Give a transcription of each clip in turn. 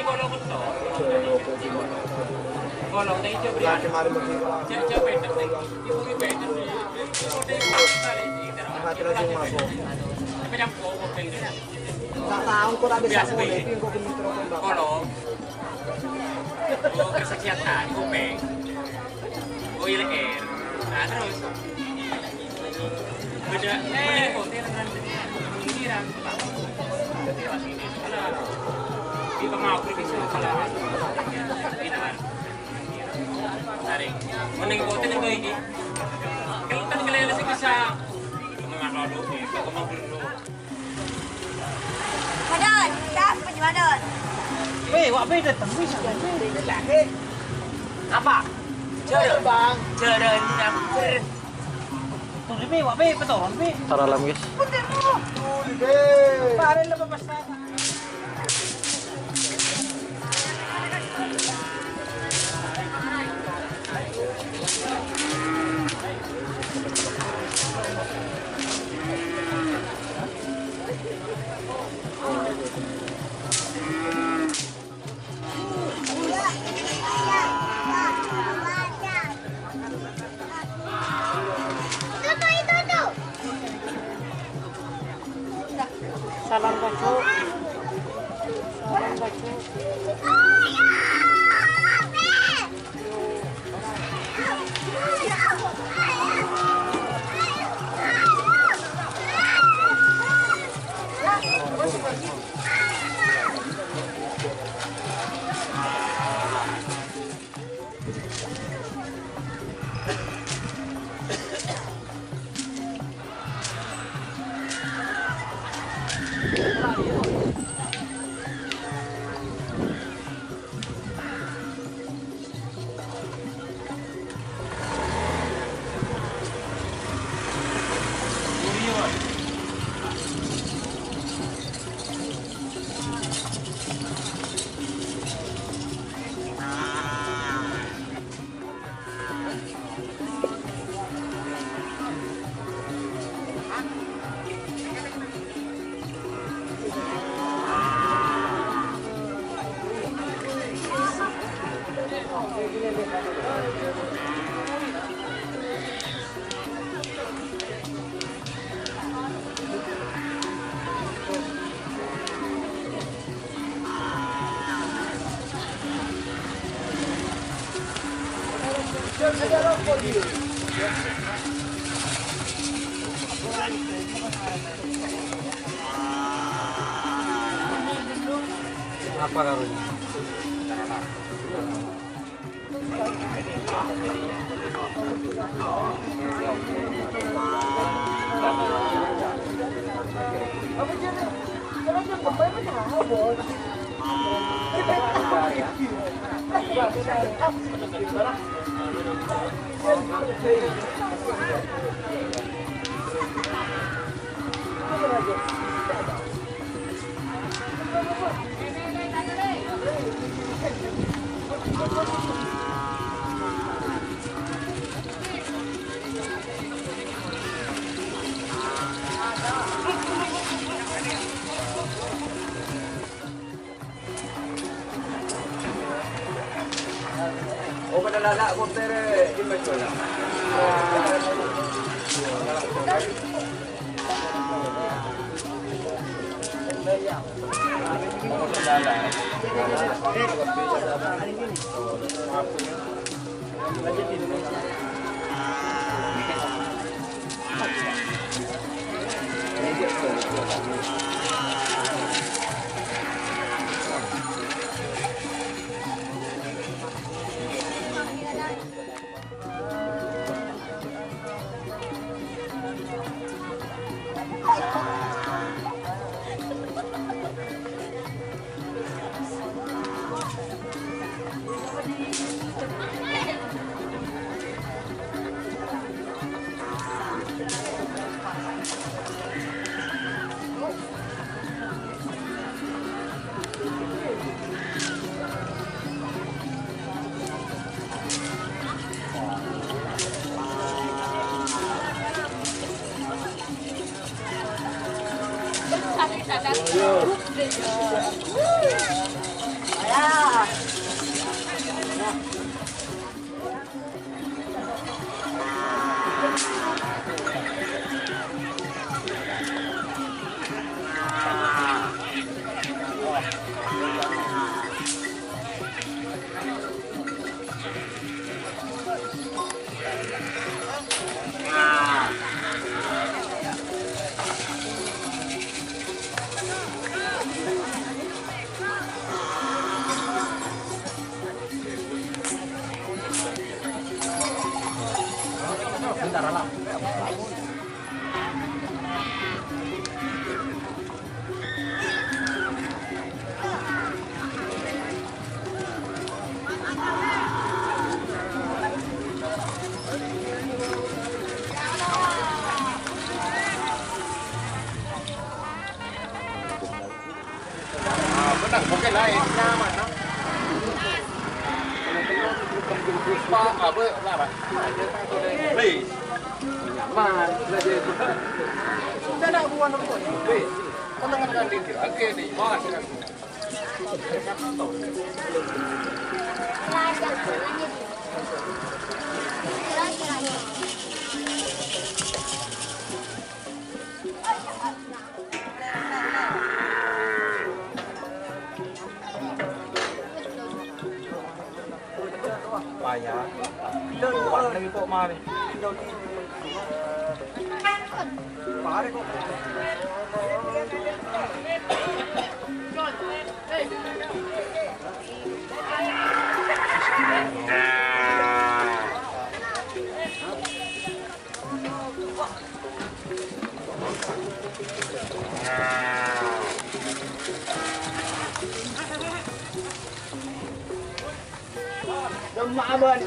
kalau betul. Kalau nih coba ya. Coba itu nih. Ibu ibu itu nih. Tapi yang kau pengen. Tak tahu kok tak bisa ngomong itu kok mikrofon bapak. Kalau kesekian kuping. Oh iya leher. Nah terus beda hotel dengan ini kan jadi pas ini di mau pergi kalau ini kan tarik mending hotel itu ini kita kalian sih bisa mengatur dulu itu mau dulu Madon, siapa di Madon? Wak beda tembus lagi. apa Cere bang. cere nyamper Tuh be, wak be betul be. Tara lang guys. Punten mo. Tuh be. Pare lang basta. Salam baca. Salam baca. Apa karunya? O panalala ko tere image wala. Bentar lah. Benar, mungkin lain nyaman, no? Apa lah, please. Nyaman, belajar. Sudah nak buat apa? Please. Kau nak dikir, oke di mana sekarang? Payah. Kuat lagi kok mari. Pare kok. Demak abang.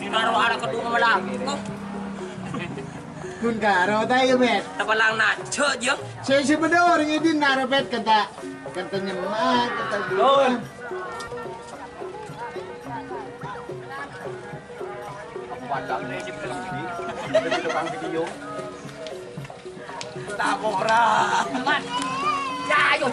Naruh arah kedua malam. Kun karo tayo met. Apa lang na cut je. Saya benar ini di narapet kata nyemak kata dulu. Padang ni di depan video. Tak ora. Man. Ya yo.